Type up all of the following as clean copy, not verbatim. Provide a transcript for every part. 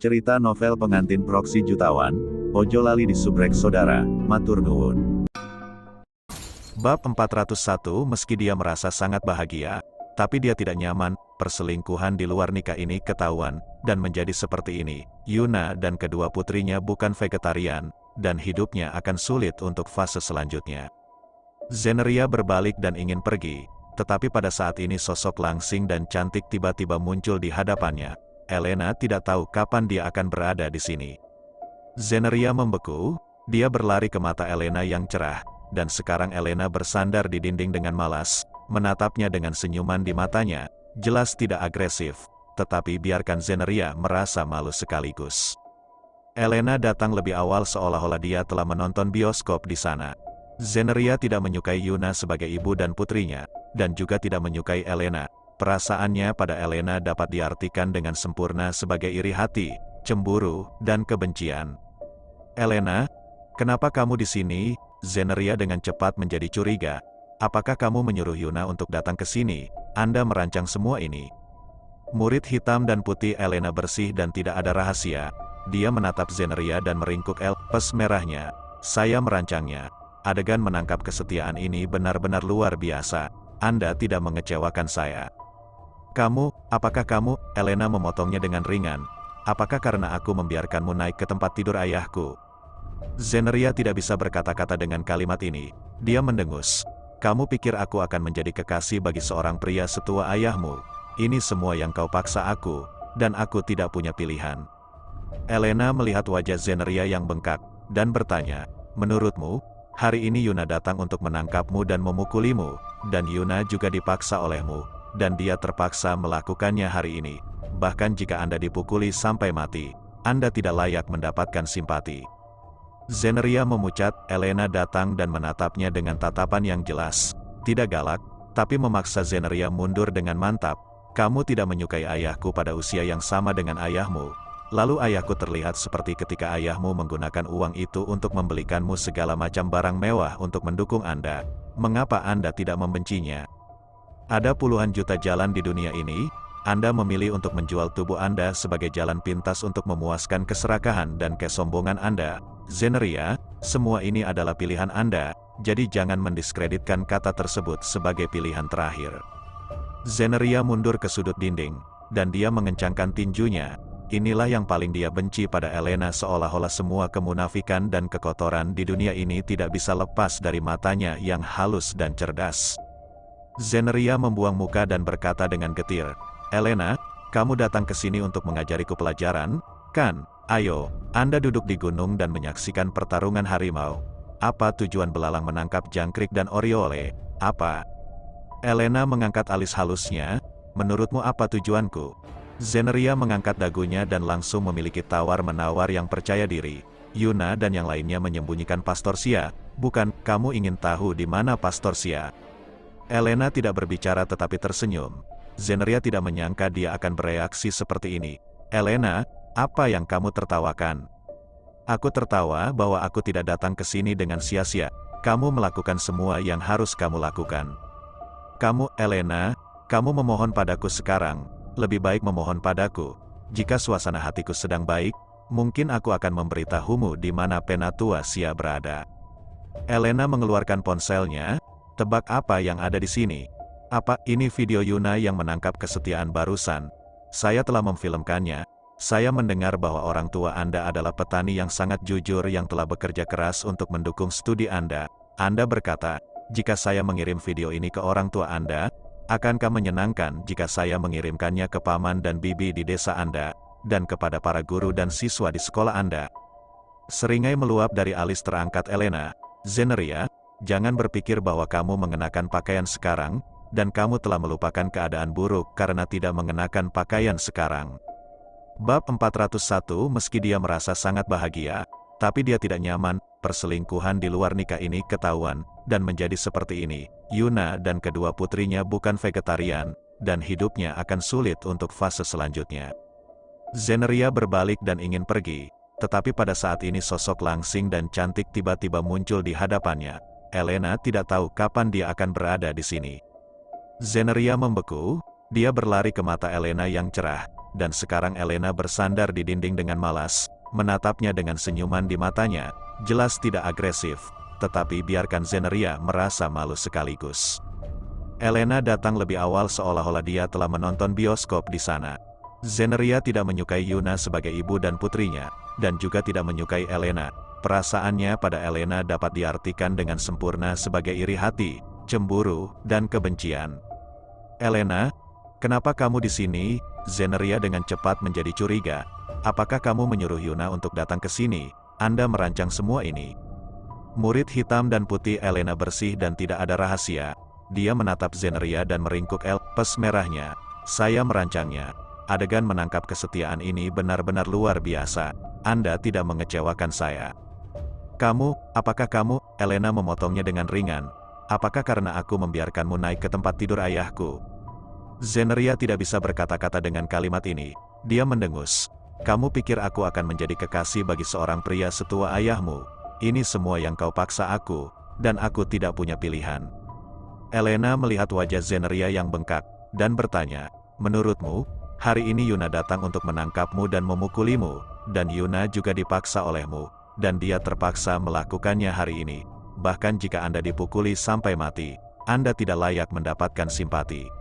Cerita novel pengantin proksi jutawan, ojo lali di subrek saudara, matur nuwun. Bab 401. Meski dia merasa sangat bahagia, tapi dia tidak nyaman, perselingkuhan di luar nikah ini ketahuan, dan menjadi seperti ini. Yuna dan kedua putrinya bukan vegetarian, dan hidupnya akan sulit untuk fase selanjutnya. Zeneria berbalik dan ingin pergi, tetapi pada saat ini sosok langsing dan cantik tiba-tiba muncul di hadapannya. Elena tidak tahu kapan dia akan berada di sini. Zeneria membeku, dia berlari ke mata Elena yang cerah, dan sekarang Elena bersandar di dinding dengan malas, menatapnya dengan senyuman di matanya, jelas tidak agresif, tetapi biarkan Zeneria merasa malu sekaligus. Elena datang lebih awal seolah-olah dia telah menonton bioskop di sana. Zeneria tidak menyukai Yuna sebagai ibu dan putrinya, dan juga tidak menyukai Elena. Perasaannya pada Elena dapat diartikan dengan sempurna sebagai iri hati, cemburu, dan kebencian. "Elena, kenapa kamu di sini?" Zeneria dengan cepat menjadi curiga. "Apakah kamu menyuruh Yuna untuk datang ke sini? Anda merancang semua ini?" Murid hitam dan putih Elena bersih dan tidak ada rahasia. Dia menatap Zeneria dan meringkuk elpes merahnya. "Saya merancangnya. Adegan menangkap kesetiaan ini benar-benar luar biasa. Anda tidak mengecewakan saya." Apakah kamu?" Elena memotongnya dengan ringan. "Apakah karena aku membiarkanmu naik ke tempat tidur ayahku?" Zeneria tidak bisa berkata-kata dengan kalimat ini. Dia mendengus. "Kamu pikir aku akan menjadi kekasih bagi seorang pria setua ayahmu? Ini semua yang kau paksa aku, dan aku tidak punya pilihan." Elena melihat wajah Zeneria yang bengkak, dan bertanya, "Menurutmu, hari ini Yuna datang untuk menangkapmu dan memukulimu, dan Yuna juga dipaksa olehmu, dan dia terpaksa melakukannya hari ini. Bahkan jika Anda dipukuli sampai mati, Anda tidak layak mendapatkan simpati." Zeneria memucat. Elena datang dan menatapnya dengan tatapan yang jelas, tidak galak, tapi memaksa Zeneria mundur dengan mantap. "Kamu tidak menyukai ayahku pada usia yang sama dengan ayahmu. Lalu ayahku terlihat seperti ketika ayahmu menggunakan uang itu untuk membelikanmu segala macam barang mewah untuk mendukung Anda. Mengapa Anda tidak membencinya? Ada puluhan juta jalan di dunia ini, Anda memilih untuk menjual tubuh Anda sebagai jalan pintas untuk memuaskan keserakahan dan kesombongan Anda. Zeneria, semua ini adalah pilihan Anda, jadi jangan mendiskreditkan kata tersebut sebagai pilihan terakhir." Zeneria mundur ke sudut dinding, dan dia mengencangkan tinjunya. Inilah yang paling dia benci pada Elena, seolah-olah semua kemunafikan dan kekotoran di dunia ini tidak bisa lepas dari matanya yang halus dan cerdas. Zeneria membuang muka dan berkata dengan getir, "Elena, kamu datang ke sini untuk mengajariku pelajaran, kan? Ayo, Anda duduk di gunung dan menyaksikan pertarungan harimau. Apa tujuan belalang menangkap jangkrik dan oriole? Apa?" Elena mengangkat alis halusnya. "Menurutmu apa tujuanku?" Zeneria mengangkat dagunya dan langsung memiliki tawar-menawar yang percaya diri. "Yuna dan yang lainnya menyembunyikan Pastor Xia, bukan? Kamu ingin tahu di mana Pastor Xia?" Elena tidak berbicara tetapi tersenyum. Zeneria tidak menyangka dia akan bereaksi seperti ini. "Elena, apa yang kamu tertawakan?" "Aku tertawa bahwa aku tidak datang ke sini dengan sia-sia. Kamu melakukan semua yang harus kamu lakukan." Elena, kamu memohon padaku sekarang. Lebih baik memohon padaku. Jika suasana hatiku sedang baik, mungkin aku akan memberitahumu di mana Penatua Xia berada." Elena mengeluarkan ponselnya. "Tebak apa yang ada di sini?" "Apa, ini video Yuna yang menangkap kesetiaan barusan? Saya telah memfilmkannya. Saya mendengar bahwa orang tua Anda adalah petani yang sangat jujur yang telah bekerja keras untuk mendukung studi Anda. Anda berkata, jika saya mengirim video ini ke orang tua Anda, akankah menyenangkan jika saya mengirimkannya ke paman dan bibi di desa Anda, dan kepada para guru dan siswa di sekolah Anda?" Seringai meluap dari alis terangkat Elena. "Zeneria, jangan berpikir bahwa kamu mengenakan pakaian sekarang, dan kamu telah melupakan keadaan buruk karena tidak mengenakan pakaian sekarang." Bab 401. Meski dia merasa sangat bahagia, tapi dia tidak nyaman, perselingkuhan di luar nikah ini ketahuan, dan menjadi seperti ini. Yuna dan kedua putrinya bukan vegetarian, dan hidupnya akan sulit untuk fase selanjutnya. Zeneria berbalik dan ingin pergi, tetapi pada saat ini sosok langsing dan cantik tiba-tiba muncul di hadapannya. Elena tidak tahu kapan dia akan berada di sini. Zeneria membeku, Dia berlari ke mata Elena yang cerah, dan sekarang Elena bersandar di dinding dengan malas, menatapnya dengan senyuman di matanya, jelas tidak agresif, tetapi biarkan Zeneria merasa malu sekaligus. Elena datang lebih awal seolah-olah dia telah menonton bioskop di sana. Zeneria tidak menyukai Yuna sebagai ibu dan putrinya, dan juga tidak menyukai Elena. Perasaannya pada Elena dapat diartikan dengan sempurna sebagai iri hati, cemburu, dan kebencian. Elena, kenapa kamu di sini? Zeneria dengan cepat menjadi curiga. Apakah kamu menyuruh Yuna untuk datang ke sini? Anda merancang semua ini. Murid hitam dan putih Elena bersih dan tidak ada rahasia. Dia menatap Zeneria dan meringkuk pes merahnya. Saya merancangnya. Adegan menangkap kesetiaan ini benar-benar luar biasa. Anda tidak mengecewakan saya. Apakah kamu? Elena memotongnya dengan ringan. Apakah karena aku membiarkanmu naik ke tempat tidur ayahku? Zeneria tidak bisa berkata-kata dengan kalimat ini. Dia mendengus. Kamu pikir aku akan menjadi kekasih bagi seorang pria setua ayahmu? Ini semua yang kau paksa aku, dan aku tidak punya pilihan. Elena melihat wajah Zeneria yang bengkak, dan bertanya, menurutmu, hari ini Yuna datang untuk menangkapmu dan memukulimu, dan Yuna juga dipaksa olehmu, dan dia terpaksa melakukannya hari ini. Bahkan jika Anda dipukuli sampai mati, Anda tidak layak mendapatkan simpati.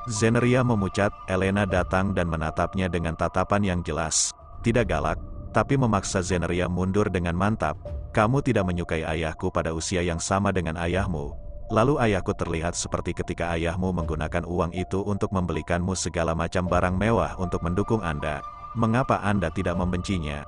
Zeneria memucat. Elena datang dan menatapnya dengan tatapan yang jelas, tidak galak, tapi memaksa Zeneria mundur dengan mantap. Kamu tidak menyukai ayahku pada usia yang sama dengan ayahmu. Lalu ayahku terlihat seperti ketika ayahmu menggunakan uang itu untuk membelikanmu segala macam barang mewah untuk mendukung Anda. Mengapa Anda tidak membencinya?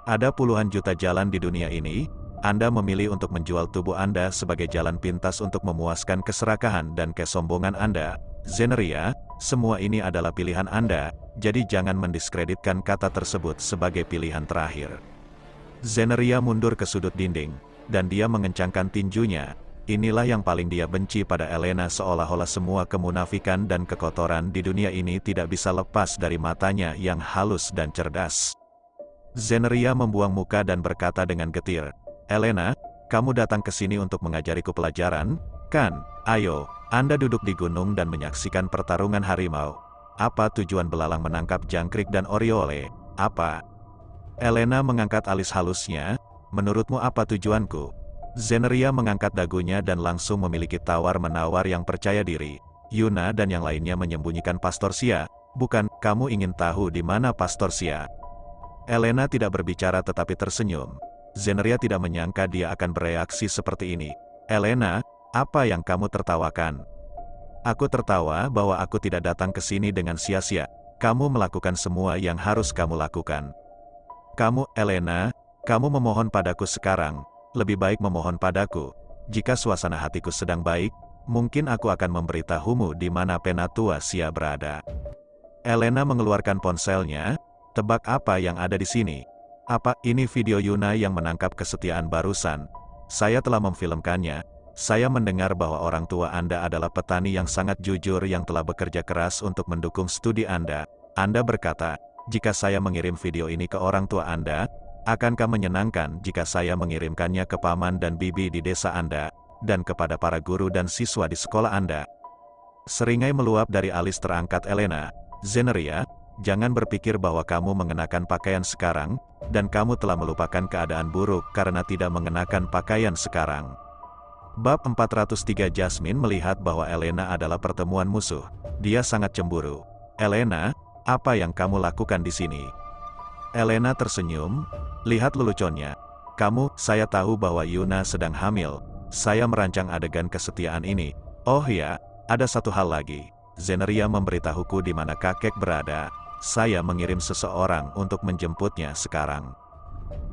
Ada puluhan juta jalan di dunia ini. Anda memilih untuk menjual tubuh Anda sebagai jalan pintas untuk memuaskan keserakahan dan kesombongan Anda. Zeneria, semua ini adalah pilihan Anda, jadi jangan mendiskreditkan kata tersebut sebagai pilihan terakhir. Zeneria mundur ke sudut dinding, dan dia mengencangkan tinjunya. Inilah yang paling dia benci pada Elena, seolah-olah semua kemunafikan dan kekotoran di dunia ini tidak bisa lepas dari matanya yang halus dan cerdas. Zeneria membuang muka dan berkata dengan getir, Elena, kamu datang ke sini untuk mengajariku pelajaran, kan? Ayo, Anda duduk di gunung dan menyaksikan pertarungan harimau. Apa tujuan belalang menangkap jangkrik dan oriole? Apa? Elena mengangkat alis halusnya. Menurutmu apa tujuanku? Zeneria mengangkat dagunya dan langsung memiliki tawar-menawar yang percaya diri. Yuna dan yang lainnya menyembunyikan Pastorsia. Bukan, kamu ingin tahu di mana Pastorsia? Elena tidak berbicara tetapi tersenyum. Zeneria tidak menyangka dia akan bereaksi seperti ini. Elena, apa yang kamu tertawakan? Aku tertawa bahwa aku tidak datang ke sini dengan sia-sia. Kamu melakukan semua yang harus kamu lakukan. Kamu, Elena, kamu memohon padaku sekarang. Lebih baik memohon padaku. Jika suasana hatiku sedang baik, mungkin aku akan memberitahumu di mana Penatua Sia berada. Elena mengeluarkan ponselnya. Tebak apa yang ada di sini? Apa ini video Yuna yang menangkap kesetiaan barusan? Saya telah memfilmkannya. Saya mendengar bahwa orang tua Anda adalah petani yang sangat jujur yang telah bekerja keras untuk mendukung studi Anda. Anda berkata, jika saya mengirim video ini ke orang tua Anda, akankah menyenangkan jika saya mengirimkannya ke paman dan bibi di desa Anda, dan kepada para guru dan siswa di sekolah Anda? Seringai meluap dari alis terangkat Elena. Zeneria, jangan berpikir bahwa kamu mengenakan pakaian sekarang, dan kamu telah melupakan keadaan buruk karena tidak mengenakan pakaian sekarang. Bab 403. Jasmine melihat bahwa Elena adalah pertemuan musuh. Dia sangat cemburu. Elena, apa yang kamu lakukan di sini? Elena tersenyum. Lihat leluconnya. Saya tahu bahwa Yuna sedang hamil. Saya merancang adegan kesetiaan ini. Oh ya, ada satu hal lagi. Zeneria memberitahuku di mana kakek berada. Saya mengirim seseorang untuk menjemputnya sekarang.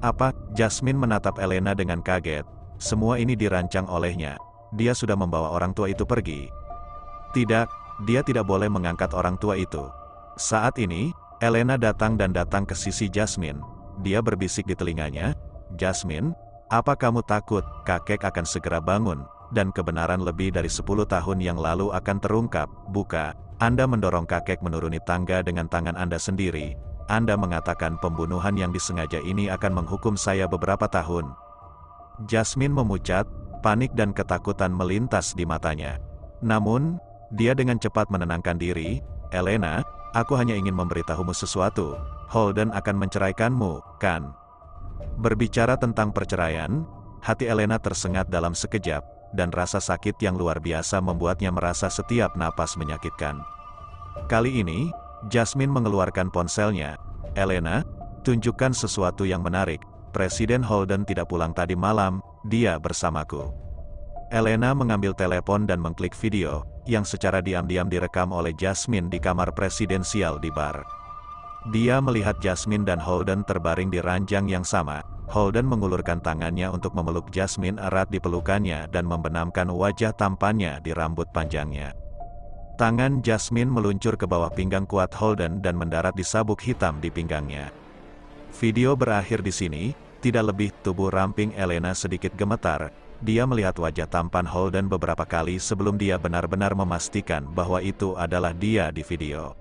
Apa? Jasmine menatap Elena dengan kaget. Semua ini dirancang olehnya. Dia sudah membawa orang tua itu pergi. Tidak, dia tidak boleh mengangkat orang tua itu. Saat ini, Elena datang ke sisi Jasmine. Dia berbisik di telinganya, Jasmine, apa kamu takut kakek akan segera bangun, dan kebenaran lebih dari 10 tahun yang lalu akan terungkap? Buka. Anda mendorong kakek menuruni tangga dengan tangan Anda sendiri. Anda mengatakan pembunuhan yang disengaja ini akan menghukum saya beberapa tahun. Jasmine memucat, panik dan ketakutan melintas di matanya. Namun, Dia dengan cepat menenangkan diri, "Elena, aku hanya ingin memberitahumu sesuatu. Holden akan menceraikanmu, kan?" Berbicara tentang perceraian, hati Elena tersengat dalam sekejap, dan rasa sakit yang luar biasa membuatnya merasa setiap napas menyakitkan. Kali ini, Jasmine mengeluarkan ponselnya. "Elena, tunjukkan sesuatu yang menarik. Presiden Holden tidak pulang tadi malam, dia bersamaku." Elena mengambil telepon dan mengklik video, yang secara diam-diam direkam oleh Jasmine di kamar presidensial di bar. Dia melihat Jasmine dan Holden terbaring di ranjang yang sama. Holden mengulurkan tangannya untuk memeluk Jasmine erat di pelukannya dan membenamkan wajah tampannya di rambut panjangnya. Tangan Jasmine meluncur ke bawah pinggang kuat Holden dan mendarat di sabuk hitam di pinggangnya. Video berakhir di sini, tidak lebih tubuh ramping Elena sedikit gemetar. Dia melihat wajah tampan Holden beberapa kali sebelum dia benar-benar memastikan bahwa itu adalah dia di video.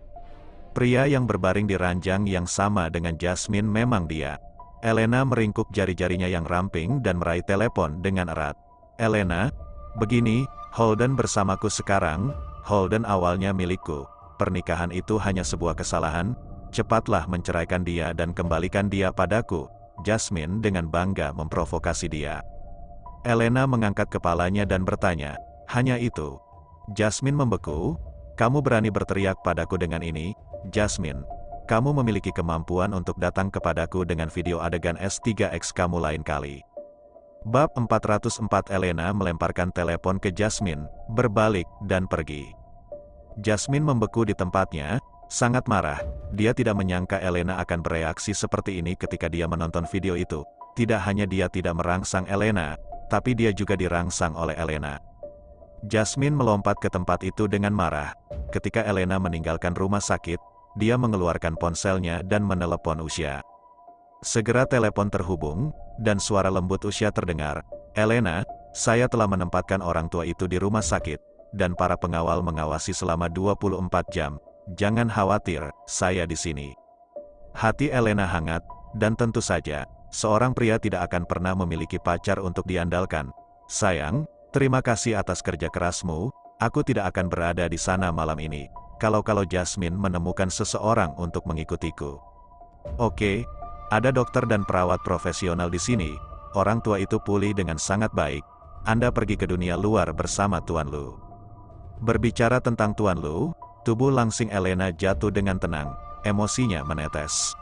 Pria yang berbaring di ranjang yang sama dengan Jasmine memang dia. Elena meringkuk jari-jarinya yang ramping dan meraih telepon dengan erat. "Elena, begini, Holden bersamaku sekarang. Holden awalnya milikku. Pernikahan itu hanya sebuah kesalahan. Cepatlah menceraikan dia dan kembalikan dia padaku." Jasmine dengan bangga memprovokasi dia. Elena mengangkat kepalanya dan bertanya, "Hanya itu?" Jasmine membeku. "Kamu berani berteriak padaku dengan ini? Jasmine, kamu memiliki kemampuan untuk datang kepadaku dengan video adegan S3X kamu lain kali." Bab 404. Elena melemparkan telepon ke Jasmine, berbalik, dan pergi. Jasmine membeku di tempatnya, sangat marah. Dia tidak menyangka Elena akan bereaksi seperti ini ketika dia menonton video itu. Tidak hanya dia tidak merangsang Elena, tapi dia juga dirangsang oleh Elena. Jasmine melompat ke tempat itu dengan marah. Ketika Elena meninggalkan rumah sakit, dia mengeluarkan ponselnya dan menelepon Usha. Segera telepon terhubung, dan suara lembut Usha terdengar. "Elena, saya telah menempatkan orang tua itu di rumah sakit, dan para pengawal mengawasi selama 24 jam. Jangan khawatir, saya di sini." Hati Elena hangat, dan tentu saja, seorang pria tidak akan pernah memiliki pacar untuk diandalkan. "Sayang, terima kasih atas kerja kerasmu, aku tidak akan berada di sana malam ini. Kalau Jasmine menemukan seseorang untuk mengikutiku." "Oke, ada dokter dan perawat profesional di sini. Orang tua itu pulih dengan sangat baik. Anda pergi ke dunia luar bersama Tuan Lu." Berbicara tentang Tuan Lu, tubuh langsing Elena jatuh dengan tenang, emosinya menetes.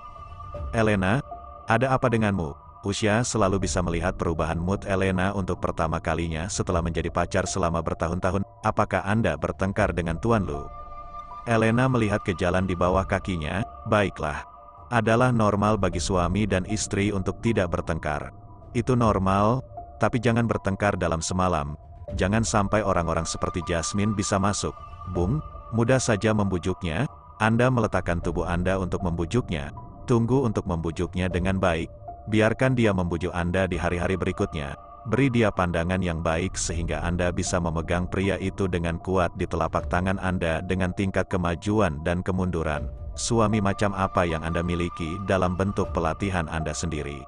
"Elena, ada apa denganmu?" Usha selalu bisa melihat perubahan mood Elena untuk pertama kalinya setelah menjadi pacar selama bertahun-tahun. "Apakah Anda bertengkar dengan Tuan Lu?" Elena melihat ke jalan di bawah kakinya. "Baiklah. Adalah normal bagi suami dan istri untuk tidak bertengkar. Itu normal, tapi jangan bertengkar dalam semalam. Jangan sampai orang-orang seperti Jasmine bisa masuk." "Bung, mudah saja membujuknya. Anda meletakkan tubuh Anda untuk membujuknya. Tunggu untuk membujuknya dengan baik. Biarkan dia membujuk Anda di hari-hari berikutnya. Beri dia pandangan yang baik sehingga Anda bisa memegang pria itu dengan kuat di telapak tangan Anda dengan tingkat kemajuan dan kemunduran. Suami macam apa yang Anda miliki dalam bentuk pelatihan Anda sendiri."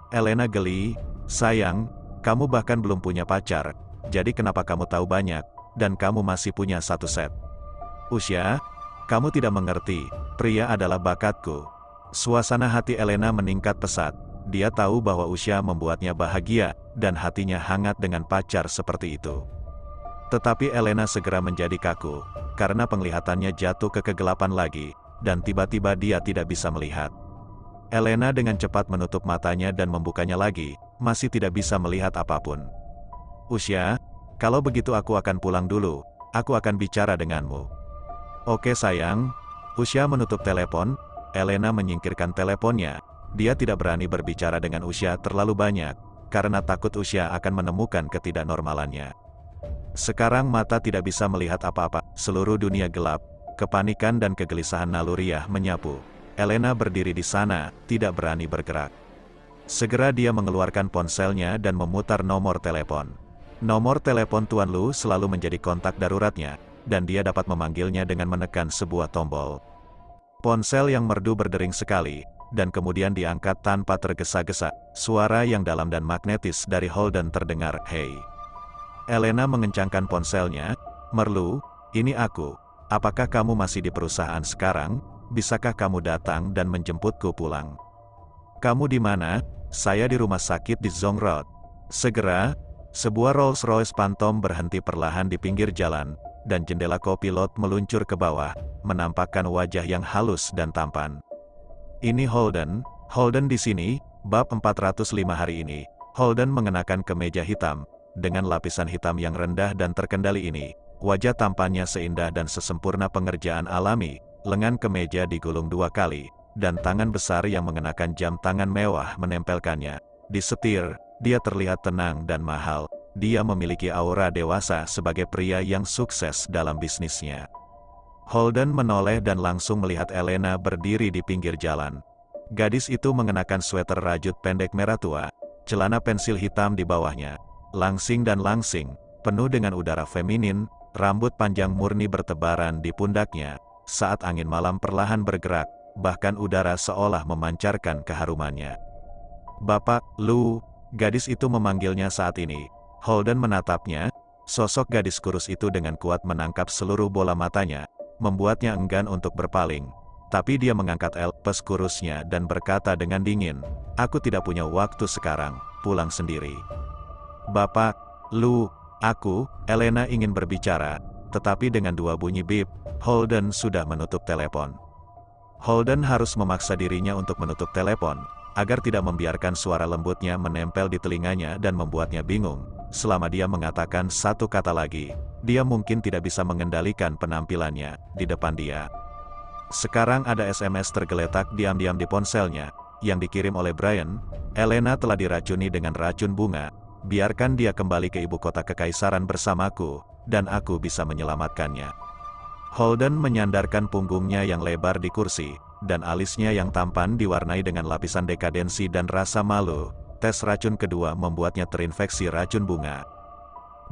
Elena geli. "Sayang, kamu bahkan belum punya pacar, jadi kenapa kamu tahu banyak, dan kamu masih punya satu set?" "Usha, kamu tidak mengerti, pria adalah bakatku." Suasana hati Elena meningkat pesat. Dia tahu bahwa Usha membuatnya bahagia, dan hatinya hangat dengan pacar seperti itu. Tetapi Elena segera menjadi kaku, karena penglihatannya jatuh ke kegelapan lagi, dan tiba-tiba dia tidak bisa melihat. Elena dengan cepat menutup matanya dan membukanya lagi, masih tidak bisa melihat apapun. "Usha, kalau begitu aku akan pulang dulu, aku akan bicara denganmu." "Oke sayang." Usha menutup telepon. Elena menyingkirkan teleponnya. Dia tidak berani berbicara dengan Usha terlalu banyak, karena takut Usha akan menemukan ketidaknormalannya. Sekarang mata tidak bisa melihat apa-apa, seluruh dunia gelap, kepanikan dan kegelisahan naluriah menyapu. Elena berdiri di sana, tidak berani bergerak. Segera dia mengeluarkan ponselnya dan memutar nomor telepon. Nomor telepon Tuan Lu selalu menjadi kontak daruratnya, dan dia dapat memanggilnya dengan menekan sebuah tombol. Ponsel yang merdu berdering sekali, dan kemudian diangkat tanpa tergesa-gesa. Suara yang dalam dan magnetis dari Holden terdengar, "Hei." Elena mengencangkan ponselnya. "Merlu, Ini aku. Apakah kamu masih di perusahaan sekarang? Bisakah kamu datang dan menjemputku pulang? Kamu di mana? Saya di rumah sakit di Zong Road. Segera, sebuah Rolls-Royce Phantom berhenti perlahan di pinggir jalan, dan jendela kopilot meluncur ke bawah, menampakkan wajah yang halus dan tampan. Ini Holden. Holden di sini, bab 405 hari ini. Holden mengenakan kemeja hitam, dengan lapisan hitam yang rendah dan terkendali ini. Wajah tampannya seindah dan sesempurna pengerjaan alami, lengan kemeja digulung 2 kali, dan tangan besar yang mengenakan jam tangan mewah menempelkannya. Di setir, dia terlihat tenang dan mahal. Dia memiliki aura dewasa sebagai pria yang sukses dalam bisnisnya. Holden menoleh dan langsung melihat Elena berdiri di pinggir jalan. Gadis itu mengenakan sweater rajut pendek merah tua, celana pensil hitam di bawahnya, langsing dan langsing, penuh dengan udara feminin, rambut panjang murni bertebaran di pundaknya. Saat angin malam perlahan bergerak, bahkan udara seolah memancarkan keharumannya. "Bapak, Lu," gadis itu memanggilnya saat ini. Holden menatapnya, sosok gadis kurus itu dengan kuat menangkap seluruh bola matanya, membuatnya enggan untuk berpaling. Tapi dia mengangkat elpes kurusnya dan berkata dengan dingin, "Aku tidak punya waktu sekarang, pulang sendiri." "Bapak, Lu, aku," Elena ingin berbicara, tetapi dengan 2 bunyi bip, Holden sudah menutup telepon. Holden harus memaksa dirinya untuk menutup telepon, agar tidak membiarkan suara lembutnya menempel di telinganya dan membuatnya bingung. Selama dia mengatakan satu kata lagi, dia mungkin tidak bisa mengendalikan penampilannya di depan dia. Sekarang ada SMS tergeletak diam-diam di ponselnya, yang dikirim oleh Brian. "Elena telah diracuni dengan racun bunga. Biarkan dia kembali ke ibu kota kekaisaran bersamaku, dan aku bisa menyelamatkannya." Holden menyandarkan punggungnya yang lebar di kursi, dan alisnya yang tampan diwarnai dengan lapisan dekadensi dan rasa malu. Tes racun kedua membuatnya terinfeksi racun bunga.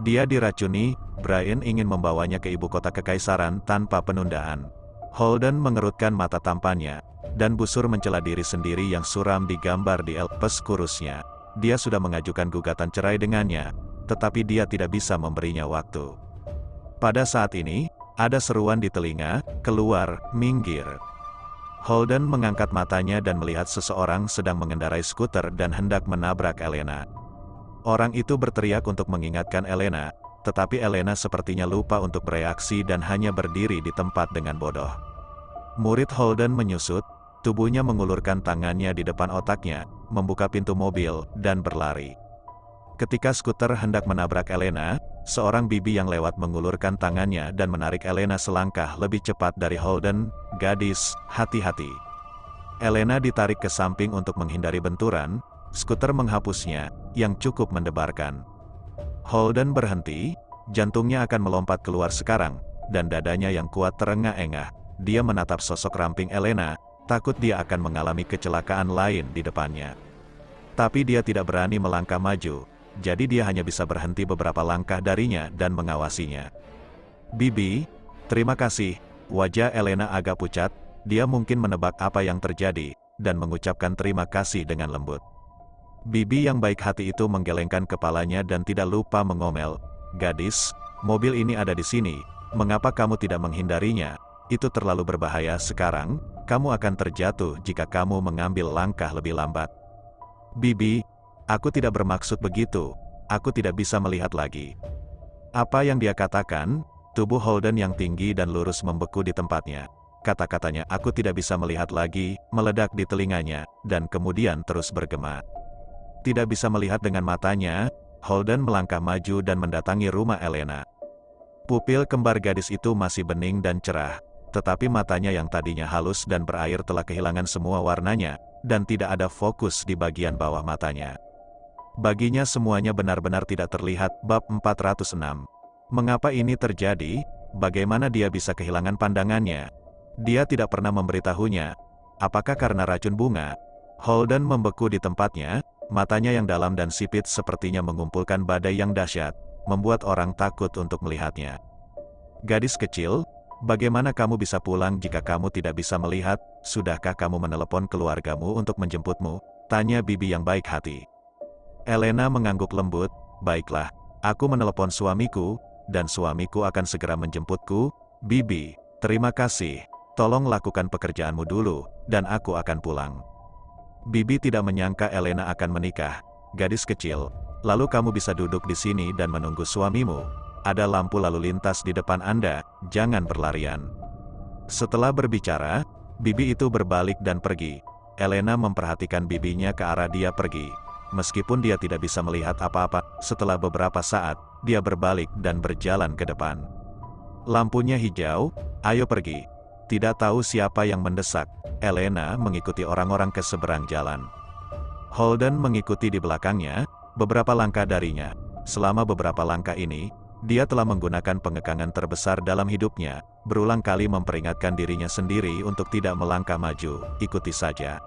Dia diracuni. Brian ingin membawanya ke ibu kota kekaisaran tanpa penundaan. Holden mengerutkan mata tampannya, dan busur mencela diri sendiri yang suram digambar di elpes kurusnya. Dia sudah mengajukan gugatan cerai dengannya, tetapi dia tidak bisa memberinya waktu. Pada saat ini, ada seruan di telinga, "Keluar, minggir." Holden mengangkat matanya dan melihat seseorang sedang mengendarai skuter dan hendak menabrak Elena. Orang itu berteriak untuk mengingatkan Elena, tetapi Elena sepertinya lupa untuk bereaksi dan hanya berdiri di tempat dengan bodoh. Murid Holden menyusut, tubuhnya mengulurkan tangannya di depan otaknya, membuka pintu mobil, dan berlari. Ketika skuter hendak menabrak Elena, seorang bibi yang lewat mengulurkan tangannya dan menarik Elena selangkah lebih cepat dari Holden. "Gadis, hati-hati." Elena ditarik ke samping untuk menghindari benturan. Skuter menghapusnya, yang cukup mendebarkan. Holden berhenti, jantungnya akan melompat keluar sekarang, dan dadanya yang kuat terengah-engah. Dia menatap sosok ramping Elena, takut dia akan mengalami kecelakaan lain di depannya. Tapi dia tidak berani melangkah maju, jadi dia hanya bisa berhenti beberapa langkah darinya dan mengawasinya. "Bibi, terima kasih." Wajah Elena agak pucat, dia mungkin menebak apa yang terjadi, dan mengucapkan terima kasih dengan lembut. Bibi yang baik hati itu menggelengkan kepalanya dan tidak lupa mengomel, "Gadis, mobil ini ada di sini, mengapa kamu tidak menghindarinya? Itu terlalu berbahaya sekarang, kamu akan terjatuh jika kamu mengambil langkah lebih lambat." "Bibi, aku tidak bermaksud begitu, aku tidak bisa melihat lagi." Apa yang dia katakan? Tubuh Holden yang tinggi dan lurus membeku di tempatnya. Kata-katanya "aku tidak bisa melihat lagi" meledak di telinganya, dan kemudian terus bergema. Tidak bisa melihat dengan matanya, Holden melangkah maju dan mendatangi rumah Elena. Pupil kembar gadis itu masih bening dan cerah, tetapi matanya yang tadinya halus dan berair telah kehilangan semua warnanya, dan tidak ada fokus di bagian bawah matanya. Baginya semuanya benar-benar tidak terlihat. Bab 406. Mengapa ini terjadi? Bagaimana dia bisa kehilangan pandangannya? Dia tidak pernah memberitahunya. Apakah karena racun bunga? Holden membeku di tempatnya, matanya yang dalam dan sipit sepertinya mengumpulkan badai yang dahsyat, membuat orang takut untuk melihatnya. "Gadis kecil, bagaimana kamu bisa pulang jika kamu tidak bisa melihat? Sudahkah kamu menelepon keluargamu untuk menjemputmu?" tanya bibi yang baik hati. Elena mengangguk lembut, "Baiklah, aku menelepon suamiku. dan suamiku akan segera menjemputku. Bibi, terima kasih. Tolong lakukan pekerjaanmu dulu, dan aku akan pulang. Bibi tidak menyangka Elena akan menikah. Gadis kecil, lalu kamu bisa duduk di sini dan menunggu suamimu. Ada lampu lalu lintas di depan Anda, jangan berlarian. Setelah berbicara, bibi itu berbalik dan pergi. Elena memperhatikan bibinya ke arah dia pergi. Meskipun dia tidak bisa melihat apa-apa, setelah beberapa saat, dia berbalik dan berjalan ke depan. Lampunya hijau, ayo pergi. Tidak tahu siapa yang mendesak, Elena mengikuti orang-orang ke seberang jalan. Holden mengikuti di belakangnya, beberapa langkah darinya. Selama beberapa langkah ini, dia telah menggunakan pengekangan terbesar dalam hidupnya, berulang kali memperingatkan dirinya sendiri untuk tidak melangkah maju, ikuti saja.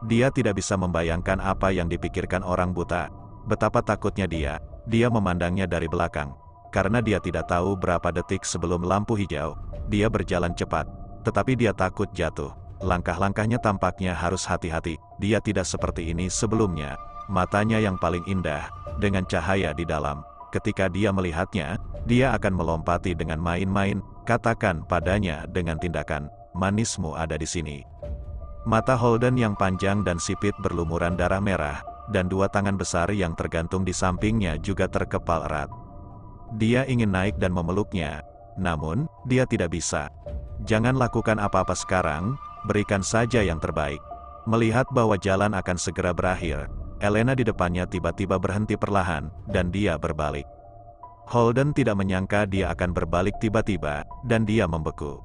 Dia tidak bisa membayangkan apa yang dipikirkan orang buta. Betapa takutnya dia memandangnya dari belakang. Karena dia tidak tahu berapa detik sebelum lampu hijau, dia berjalan cepat, tetapi dia takut jatuh. Langkah-langkahnya tampaknya harus hati-hati, dia tidak seperti ini sebelumnya. Matanya yang paling indah, dengan cahaya di dalam. Ketika dia melihatnya, dia akan melompati dengan main-main, katakan padanya dengan tindakan, manismu ada di sini. Mata Holden yang panjang dan sipit berlumuran darah merah, dan dua tangan besar yang tergantung di sampingnya juga terkepal erat. Dia ingin naik dan memeluknya, namun, dia tidak bisa. Jangan lakukan apa-apa sekarang, berikan saja yang terbaik. Melihat bahwa jalan akan segera berakhir, Elena di depannya tiba-tiba berhenti perlahan, dan dia berbalik. Holden tidak menyangka dia akan berbalik tiba-tiba, dan dia membeku.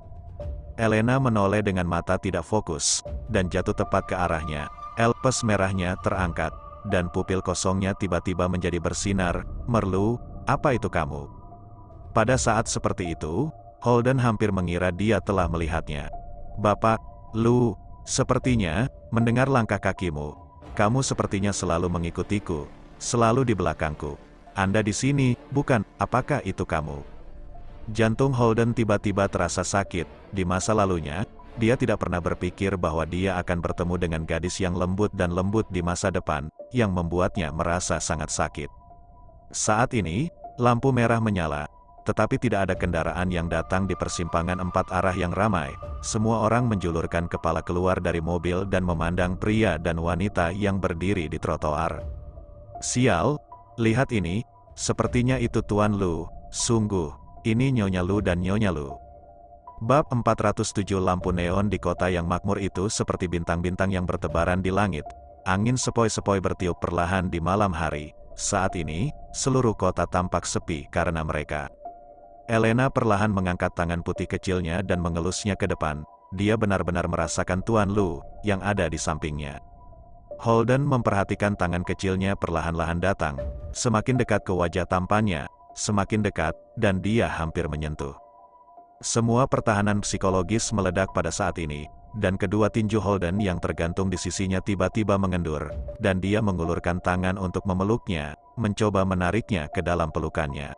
Elena menoleh dengan mata tidak fokus, dan jatuh tepat ke arahnya. Elpes merahnya terangkat, dan pupil kosongnya tiba-tiba menjadi bersinar. Merlu, apa itu kamu? Pada saat seperti itu, Holden hampir mengira dia telah melihatnya. Bapak, Lu, sepertinya, mendengar langkah kakimu. Kamu sepertinya selalu mengikutiku, selalu di belakangku. Anda di sini, bukan? Apakah itu kamu? Jantung Holden tiba-tiba terasa sakit. Di masa lalunya, dia tidak pernah berpikir bahwa dia akan bertemu dengan gadis yang lembut dan lembut di masa depan, yang membuatnya merasa sangat sakit. Saat ini, lampu merah menyala, tetapi tidak ada kendaraan yang datang di persimpangan 4 arah yang ramai. Semua orang menjulurkan kepala keluar dari mobil dan memandang pria dan wanita yang berdiri di trotoar. Sial, lihat ini, sepertinya itu Tuan Lu, sungguh. Ini Nyonya Lu dan Nyonya Lu. Bab 407. Lampu neon di kota yang makmur itu seperti bintang-bintang yang bertebaran di langit. Angin sepoi-sepoi bertiup perlahan di malam hari. Saat ini, seluruh kota tampak sepi karena mereka. Elena perlahan mengangkat tangan putih kecilnya dan mengelusnya ke depan. Dia benar-benar merasakan Tuan Lu, yang ada di sampingnya. Holden memperhatikan tangan kecilnya perlahan-lahan datang. Semakin dekat ke wajah tampannya, semakin dekat, dan dia hampir menyentuh. Semua pertahanan psikologis meledak pada saat ini, dan kedua tinju Holden yang tergantung di sisinya tiba-tiba mengendur, dan dia mengulurkan tangan untuk memeluknya, mencoba menariknya ke dalam pelukannya.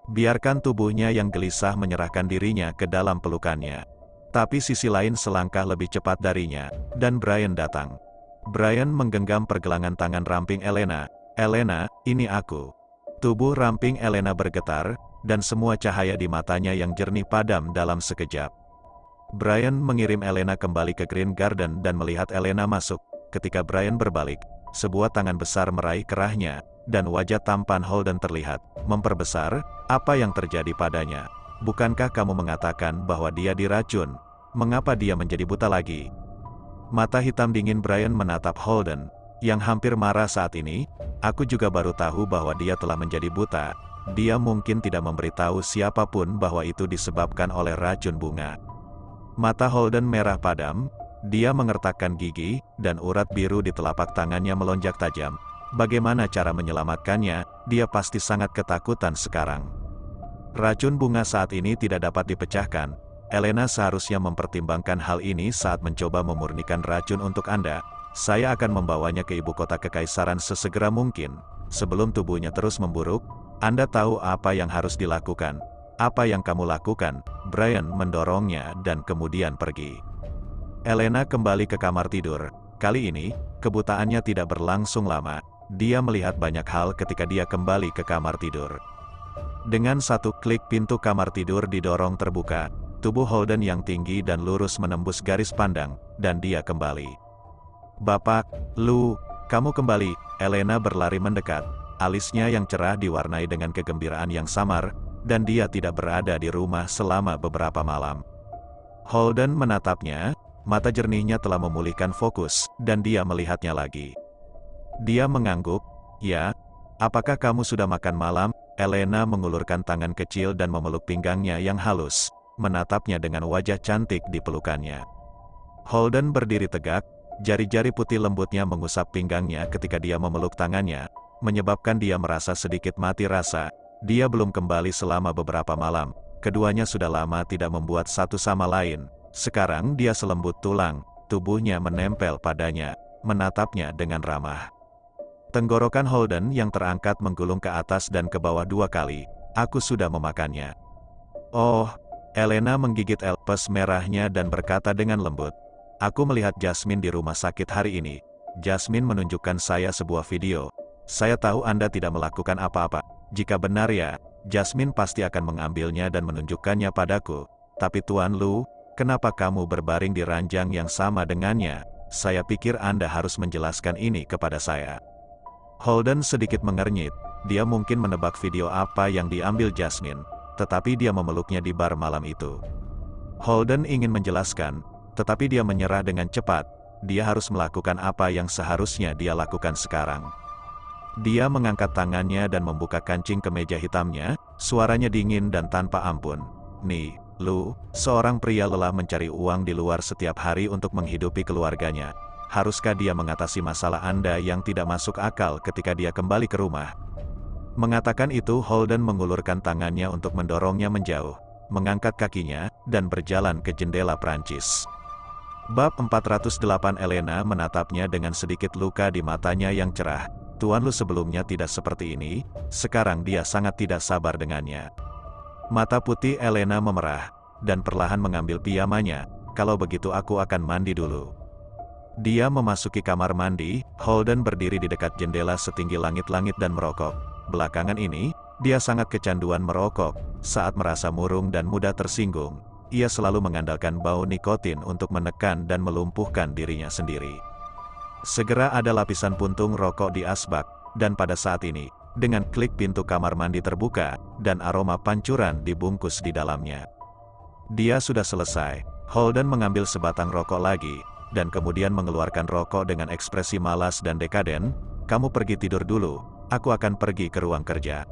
Biarkan tubuhnya yang gelisah menyerahkan dirinya ke dalam pelukannya. Tapi sisi lain selangkah lebih cepat darinya, dan Brian datang. Brian menggenggam pergelangan tangan ramping Elena. Elena, ini aku. Tubuh ramping Elena bergetar, dan semua cahaya di matanya yang jernih padam dalam sekejap. Brian mengirim Elena kembali ke Green Garden dan melihat Elena masuk. Ketika Brian berbalik, sebuah tangan besar meraih kerahnya, dan wajah tampan Holden terlihat, memperbesar. Apa yang terjadi padanya? Bukankah kamu mengatakan bahwa dia diracun? Mengapa dia menjadi buta lagi? Mata hitam dingin Brian menatap Holden, yang hampir marah saat ini. Aku juga baru tahu bahwa dia telah menjadi buta. Dia mungkin tidak memberitahu siapapun bahwa itu disebabkan oleh racun bunga. Mata Holden merah padam, dia mengertakkan gigi, dan urat biru di telapak tangannya melonjak tajam. Bagaimana cara menyelamatkannya? Dia pasti sangat ketakutan sekarang. Racun bunga saat ini tidak dapat dipecahkan. Elena seharusnya mempertimbangkan hal ini saat mencoba memurnikan racun untuk Anda. Saya akan membawanya ke ibu kota kekaisaran sesegera mungkin. Sebelum tubuhnya terus memburuk, Anda tahu apa yang harus dilakukan. Apa yang kamu lakukan? Brian mendorongnya dan kemudian pergi. Elena kembali ke kamar tidur. Kali ini, kebutaannya tidak berlangsung lama. Dia melihat banyak hal ketika dia kembali ke kamar tidur. Dengan satu klik pintu kamar tidur didorong terbuka, tubuh Holden yang tinggi dan lurus menembus garis pandang, dan dia kembali. "Bapak, Lu, kamu kembali." Elena berlari mendekat, alisnya yang cerah diwarnai dengan kegembiraan yang samar, dan dia tidak berada di rumah selama beberapa malam. Holden menatapnya, mata jernihnya telah memulihkan fokus, dan dia melihatnya lagi. Dia mengangguk. "Ya, apakah kamu sudah makan malam?" Elena mengulurkan tangan kecil dan memeluk pinggangnya yang halus, menatapnya dengan wajah cantik di pelukannya. Holden berdiri tegak, jari-jari putih lembutnya mengusap pinggangnya ketika dia memeluk tangannya, menyebabkan dia merasa sedikit mati rasa. Dia belum kembali selama beberapa malam, keduanya sudah lama tidak membuat satu sama lain. Sekarang dia selembut tulang, tubuhnya menempel padanya, menatapnya dengan ramah. Tenggorokan Holden yang terangkat menggulung ke atas dan ke bawah 2 kali. "Aku sudah memakannya." "Oh," Elena menggigit elpes merahnya dan berkata dengan lembut, "Aku melihat Jasmine di rumah sakit hari ini. Jasmine menunjukkan saya sebuah video. Saya tahu Anda tidak melakukan apa-apa. Jika benar ya, Jasmine pasti akan mengambilnya dan menunjukkannya padaku. Tapi Tuan Lu, kenapa kamu berbaring di ranjang yang sama dengannya? Saya pikir Anda harus menjelaskan ini kepada saya." Holden sedikit mengernyit. Dia mungkin menebak video apa yang diambil Jasmine, tetapi dia memeluknya di bar malam itu. Holden ingin menjelaskan, tetapi dia menyerah dengan cepat. Dia harus melakukan apa yang seharusnya dia lakukan sekarang. Dia mengangkat tangannya dan membuka kancing kemeja hitamnya, suaranya dingin dan tanpa ampun. "Nih, Lu, seorang pria lelah mencari uang di luar setiap hari untuk menghidupi keluarganya. Haruskah dia mengatasi masalah Anda yang tidak masuk akal ketika dia kembali ke rumah?" Mengatakan itu, Holden mengulurkan tangannya untuk mendorongnya menjauh, mengangkat kakinya, dan berjalan ke jendela Prancis. Bab 408. Elena menatapnya dengan sedikit luka di matanya yang cerah. "Tuan Lu sebelumnya tidak seperti ini, sekarang dia sangat tidak sabar dengannya." Mata putih Elena memerah, dan perlahan mengambil piyamanya. "Kalau begitu aku akan mandi dulu." Dia memasuki kamar mandi. Holden berdiri di dekat jendela setinggi langit-langit dan merokok. Belakangan ini, dia sangat kecanduan merokok. Saat merasa murung dan mudah tersinggung, ia selalu mengandalkan bau nikotin untuk menekan dan melumpuhkan dirinya sendiri. Segera ada lapisan puntung rokok di asbak, dan pada saat ini, dengan klik pintu kamar mandi terbuka, dan aroma pancuran dibungkus di dalamnya. Dia sudah selesai. Holden mengambil sebatang rokok lagi, dan kemudian mengeluarkan rokok dengan ekspresi malas dan dekaden. "Kamu pergi tidur dulu, aku akan pergi ke ruang kerja."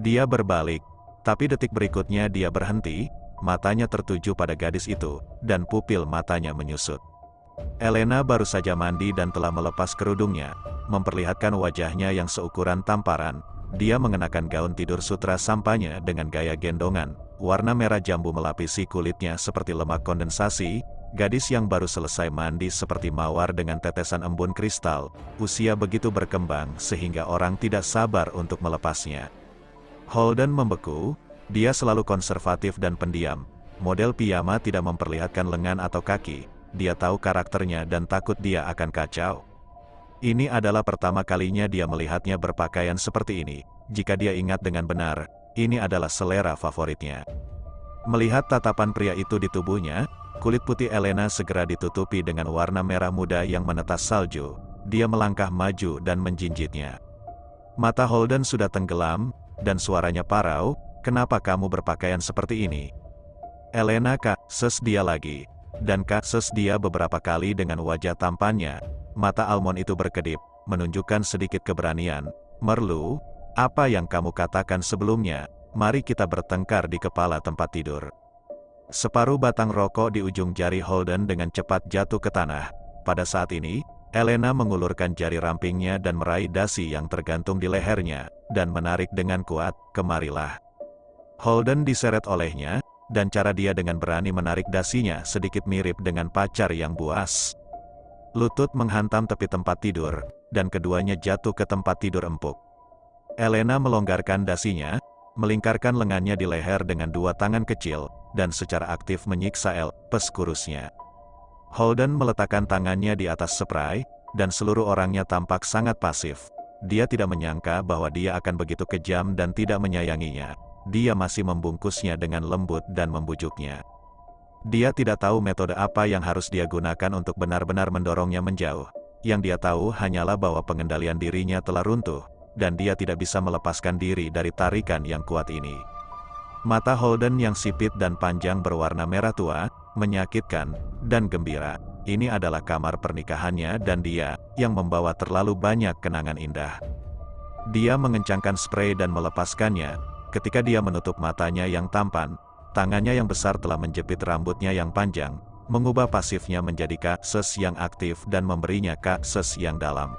Dia berbalik, tapi detik berikutnya dia berhenti, matanya tertuju pada gadis itu, dan pupil matanya menyusut. Elena baru saja mandi dan telah melepas kerudungnya, memperlihatkan wajahnya yang seukuran tamparan. Dia mengenakan gaun tidur sutra sampahnya dengan gaya gendongan, warna merah jambu melapisi kulitnya seperti lemak kondensasi. Gadis yang baru selesai mandi seperti mawar dengan tetesan embun kristal, usia begitu berkembang sehingga orang tidak sabar untuk melepasnya. Holden membeku, dia selalu konservatif dan pendiam. Model piyama tidak memperlihatkan lengan atau kaki, dia tahu karakternya dan takut dia akan kacau. Ini adalah pertama kalinya dia melihatnya berpakaian seperti ini. Jika dia ingat dengan benar, ini adalah selera favoritnya. Melihat tatapan pria itu di tubuhnya, kulit putih Elena segera ditutupi dengan warna merah muda yang menetas salju. Dia melangkah maju dan menjinjitnya. Mata Holden sudah tenggelam, dan suaranya parau, "Kenapa kamu berpakaian seperti ini?" "Elena ses dia lagi." Dan ses dia beberapa kali dengan wajah tampannya. Mata almond itu berkedip, menunjukkan sedikit keberanian. "Merlu, apa yang kamu katakan sebelumnya? Mari kita bertengkar di kepala tempat tidur." Separuh batang rokok di ujung jari Holden dengan cepat jatuh ke tanah. Pada saat ini, Elena mengulurkan jari rampingnya dan meraih dasi yang tergantung di lehernya, dan menarik dengan kuat, "Kemarilah." Holden diseret olehnya, dan cara dia dengan berani menarik dasinya sedikit mirip dengan pacar yang buas. Lutut menghantam tepi tempat tidur, dan keduanya jatuh ke tempat tidur empuk. Elena melonggarkan dasinya, melingkarkan lengannya di leher dengan 2 tangan kecil, dan secara aktif menyiksa elpes kurusnya. Holden meletakkan tangannya di atas spray, dan seluruh orangnya tampak sangat pasif. Dia tidak menyangka bahwa dia akan begitu kejam dan tidak menyayanginya. Dia masih membungkusnya dengan lembut dan membujuknya. Dia tidak tahu metode apa yang harus dia gunakan untuk benar-benar mendorongnya menjauh. Yang dia tahu hanyalah bahwa pengendalian dirinya telah runtuh, dan dia tidak bisa melepaskan diri dari tarikan yang kuat ini. Mata Holden yang sipit dan panjang berwarna merah tua, menyakitkan, dan gembira. Ini adalah kamar pernikahannya dan dia, yang membawa terlalu banyak kenangan indah. Dia mengencangkan spray dan melepaskannya. Ketika dia menutup matanya yang tampan, tangannya yang besar telah menjepit rambutnya yang panjang, mengubah pasifnya menjadi kakses yang aktif dan memberinya kakses yang dalam.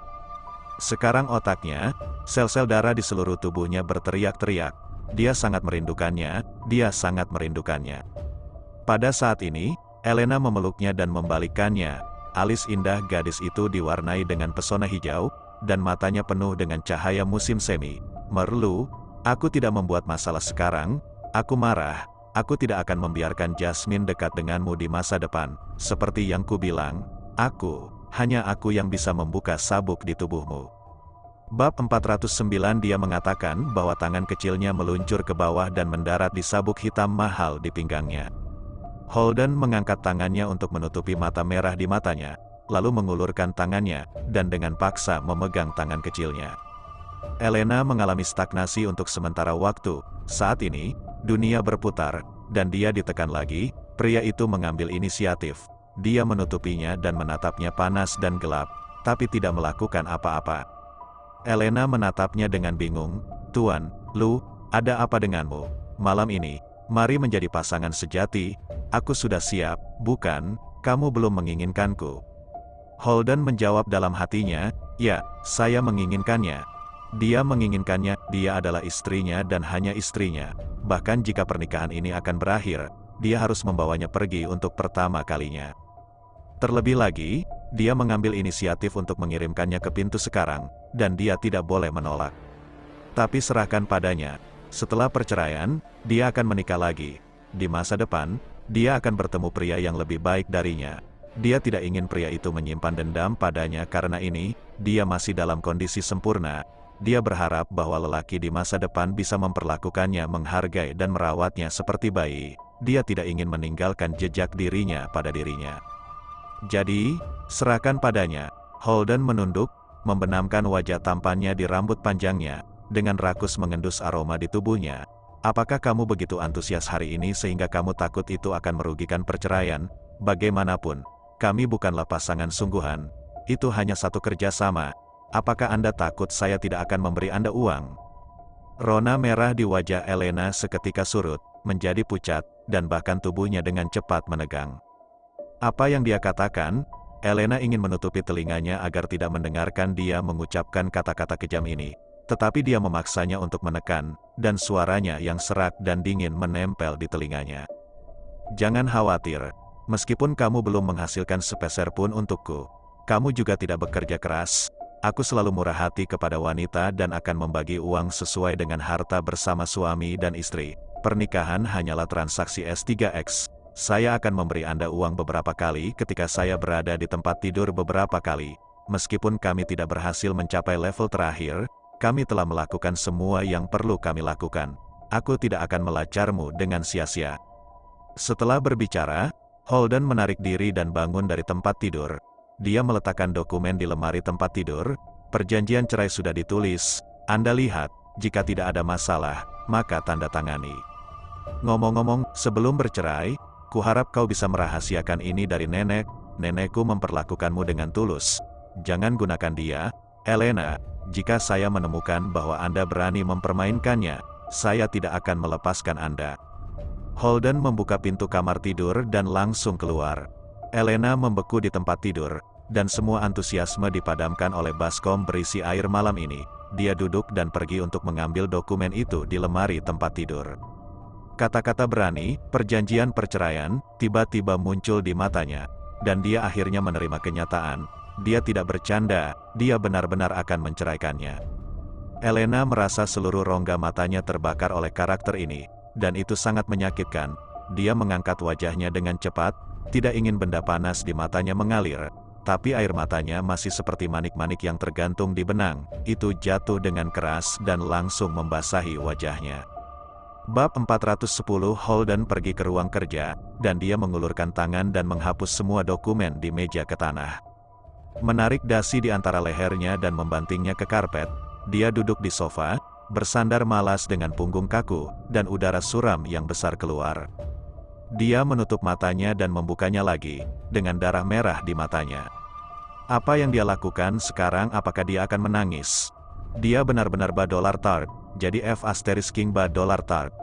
Sekarang otaknya, sel-sel darah di seluruh tubuhnya berteriak-teriak. Dia sangat merindukannya, dia sangat merindukannya. Pada saat ini, Elena memeluknya dan membalikkannya. Alis indah gadis itu diwarnai dengan pesona hijau, dan matanya penuh dengan cahaya musim semi. Merlu, aku tidak membuat masalah sekarang, aku marah, aku tidak akan membiarkan Jasmine dekat denganmu di masa depan. Seperti yang kubilang, hanya aku yang bisa membuka sabuk di tubuhmu. Bab 409 dia mengatakan bahwa tangan kecilnya meluncur ke bawah dan mendarat di sabuk hitam mahal di pinggangnya. Holden mengangkat tangannya untuk menutupi mata merah di matanya, lalu mengulurkan tangannya, dan dengan paksa memegang tangan kecilnya. Elena mengalami stagnasi untuk sementara waktu. Saat ini, dunia berputar, dan dia ditekan lagi. Pria itu mengambil inisiatif. Dia menutupinya dan menatapnya panas dan gelap, tapi tidak melakukan apa-apa. Elena menatapnya dengan bingung. Tuan, Lu, ada apa denganmu? Malam ini, mari menjadi pasangan sejati. Aku sudah siap, bukan? Kamu belum menginginkanku. Holden menjawab dalam hatinya, ya, saya menginginkannya. Dia menginginkannya, dia adalah istrinya dan hanya istrinya. Bahkan jika pernikahan ini akan berakhir, dia harus membawanya pergi untuk pertama kalinya. Terlebih lagi, dia mengambil inisiatif untuk mengirimkannya ke pintu sekarang, dan dia tidak boleh menolak. Tapi serahkan padanya. Setelah perceraian, dia akan menikah lagi. Di masa depan, dia akan bertemu pria yang lebih baik darinya. Dia tidak ingin pria itu menyimpan dendam padanya karena ini, dia masih dalam kondisi sempurna. Dia berharap bahwa lelaki di masa depan bisa memperlakukannya, menghargai dan merawatnya seperti bayi. Dia tidak ingin meninggalkan jejak dirinya pada dirinya. Jadi, serahkan padanya. Holden menunduk, membenamkan wajah tampannya di rambut panjangnya, dengan rakus mengendus aroma di tubuhnya. Apakah kamu begitu antusias hari ini sehingga kamu takut itu akan merugikan perceraian? Bagaimanapun, kami bukanlah pasangan sungguhan. Itu hanya satu kerjasama. Apakah Anda takut saya tidak akan memberi Anda uang? Rona merah di wajah Elena seketika surut, menjadi pucat, dan bahkan tubuhnya dengan cepat menegang. Apa yang dia katakan? Elena ingin menutupi telinganya agar tidak mendengarkan dia mengucapkan kata-kata kejam ini. Tetapi dia memaksanya untuk menekan, dan suaranya yang serak dan dingin menempel di telinganya. Jangan khawatir, meskipun kamu belum menghasilkan sepeser pun untukku, kamu juga tidak bekerja keras. Aku selalu murah hati kepada wanita dan akan membagi uang sesuai dengan harta bersama suami dan istri. Pernikahan hanyalah transaksi S3X. Saya akan memberi Anda uang beberapa kali ketika saya berada di tempat tidur beberapa kali. Meskipun kami tidak berhasil mencapai level terakhir, kami telah melakukan semua yang perlu kami lakukan. Aku tidak akan melacarmu dengan sia-sia. Setelah berbicara, Holden menarik diri dan bangun dari tempat tidur. Dia meletakkan dokumen di lemari tempat tidur. Perjanjian cerai sudah ditulis. Anda lihat, jika tidak ada masalah, maka tanda tangani. Ngomong-ngomong, sebelum bercerai, kuharap kau bisa merahasiakan ini dari nenek. Nenekku memperlakukanmu dengan tulus. Jangan gunakan dia, Elena. Jika saya menemukan bahwa Anda berani mempermainkannya, saya tidak akan melepaskan Anda. Holden membuka pintu kamar tidur dan langsung keluar. Elena membeku di tempat tidur, dan semua antusiasme dipadamkan oleh baskom berisi air malam ini. Dia duduk dan pergi untuk mengambil dokumen itu di lemari tempat tidur. Kata-kata berani, perjanjian perceraian, tiba-tiba muncul di matanya, dan dia akhirnya menerima kenyataan. Dia tidak bercanda, dia benar-benar akan menceraikannya. Elena merasa seluruh rongga matanya terbakar oleh karakter ini, dan itu sangat menyakitkan. Dia mengangkat wajahnya dengan cepat, tidak ingin benda panas di matanya mengalir. tapi air matanya masih seperti manik-manik yang tergantung di benang, itu jatuh dengan keras dan langsung membasahi wajahnya. Bab 410 Holden pergi ke ruang kerja, dan dia mengulurkan tangan dan menghapus semua dokumen di meja ke tanah. Menarik dasi di antara lehernya dan membantingnya ke karpet, dia duduk di sofa, bersandar malas dengan punggung kaku, dan udara suram yang besar keluar. Dia menutup matanya dan membukanya lagi, dengan darah merah di matanya. Apa yang dia lakukan sekarang? Apakah dia akan menangis? Dia benar-benar badolar tart, jadi F** King badolar tart.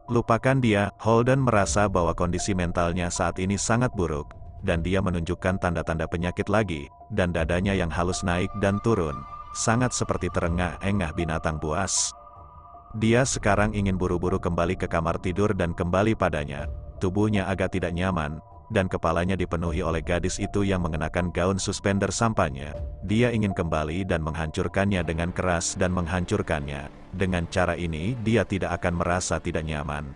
Lupakan dia, Holden merasa bahwa kondisi mentalnya saat ini sangat buruk, dan dia menunjukkan tanda-tanda penyakit lagi, dan dadanya yang halus naik dan turun, sangat seperti terengah-engah binatang buas. Dia sekarang ingin buru-buru kembali ke kamar tidur dan kembali padanya. Tubuhnya agak tidak nyaman, dan kepalanya dipenuhi oleh gadis itu yang mengenakan gaun suspender sampahnya. Dia ingin kembali dan menghancurkannya dengan keras dan menghancurkannya. Dengan cara ini, dia tidak akan merasa tidak nyaman.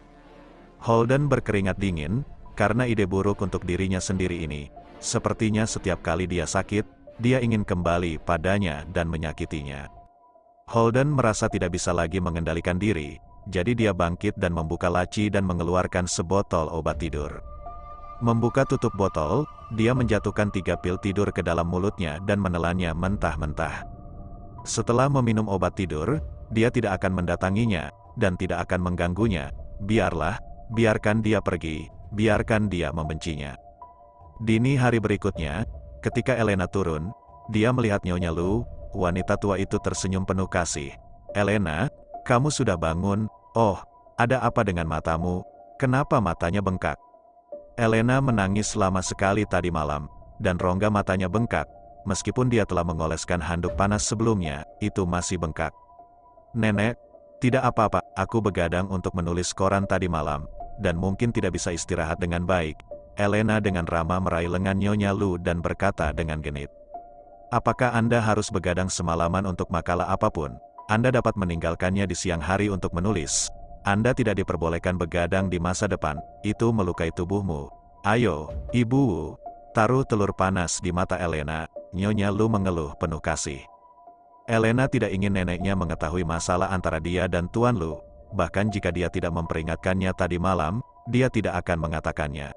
Holden berkeringat dingin, karena ide buruk untuk dirinya sendiri ini. Sepertinya setiap kali dia sakit, dia ingin kembali padanya dan menyakitinya. Holden merasa tidak bisa lagi mengendalikan diri. Jadi dia bangkit dan membuka laci dan mengeluarkan sebotol obat tidur. Membuka tutup botol, dia menjatuhkan 3 pil tidur ke dalam mulutnya dan menelannya mentah-mentah. Setelah meminum obat tidur, dia tidak akan mendatanginya, dan tidak akan mengganggunya. Biarkan dia pergi, biarkan dia membencinya. Dini hari berikutnya, ketika Elena turun, dia melihat Nyonya Lu, wanita tua itu tersenyum penuh kasih. "Elena, kamu sudah bangun? Oh, ada apa dengan matamu? Kenapa matanya bengkak?" Elena menangis lama sekali tadi malam, dan rongga matanya bengkak. Meskipun dia telah mengoleskan handuk panas sebelumnya, itu masih bengkak. "Nenek, tidak apa-apa, aku begadang untuk menulis koran tadi malam, dan mungkin tidak bisa istirahat dengan baik." Elena dengan ramah meraih lengan Nyonya Lu dan berkata dengan genit. "Apakah Anda harus begadang semalaman untuk makalah apapun? Anda dapat meninggalkannya di siang hari untuk menulis. Anda tidak diperbolehkan begadang di masa depan, itu melukai tubuhmu. Ayo, Ibu." Taruh telur panas di mata Elena, Nyonya Lu mengeluh penuh kasih. Elena tidak ingin neneknya mengetahui masalah antara dia dan Tuan Lu, bahkan jika dia tidak memperingatkannya tadi malam, dia tidak akan mengatakannya.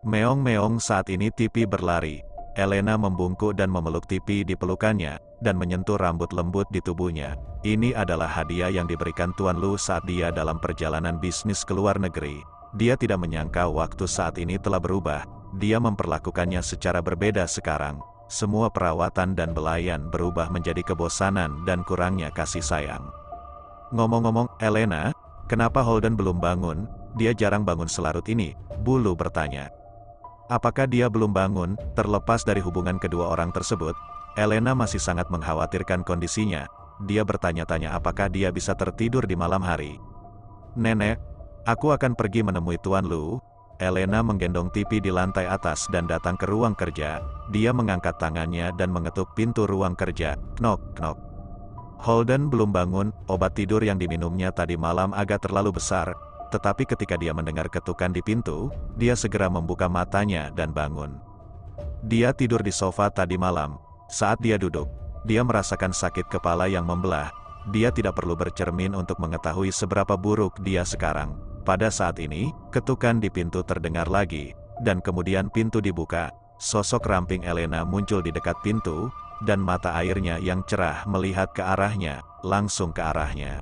Meong-meong saat ini Tipi berlari. Elena membungkuk dan memeluk Tipi di pelukannya, dan menyentuh rambut lembut di tubuhnya. Ini adalah hadiah yang diberikan Tuan Lu saat dia dalam perjalanan bisnis ke luar negeri. Dia tidak menyangka waktu saat ini telah berubah. Dia memperlakukannya secara berbeda sekarang. Semua perawatan dan belayan berubah menjadi kebosanan dan kurangnya kasih sayang. "Ngomong-ngomong, Elena, kenapa Holden belum bangun? Dia jarang bangun selarut ini," Bulu bertanya. Apakah dia belum bangun? Terlepas dari hubungan kedua orang tersebut, Elena masih sangat mengkhawatirkan kondisinya. Dia bertanya-tanya apakah dia bisa tertidur di malam hari. "Nenek, aku akan pergi menemui Tuan Lu." Elena menggendong Tipi di lantai atas dan datang ke ruang kerja. Dia mengangkat tangannya dan mengetuk pintu ruang kerja. Knock, knock. Holden belum bangun, obat tidur yang diminumnya tadi malam agak terlalu besar. Tetapi ketika dia mendengar ketukan di pintu, dia segera membuka matanya dan bangun. Dia tidur di sofa tadi malam. Saat dia duduk, dia merasakan sakit kepala yang membelah. Dia tidak perlu bercermin untuk mengetahui seberapa buruk dia sekarang. Pada saat ini, ketukan di pintu terdengar lagi, dan kemudian pintu dibuka. Sosok ramping Elena muncul di dekat pintu, dan mata airnya yang cerah melihat ke arahnya, langsung ke arahnya.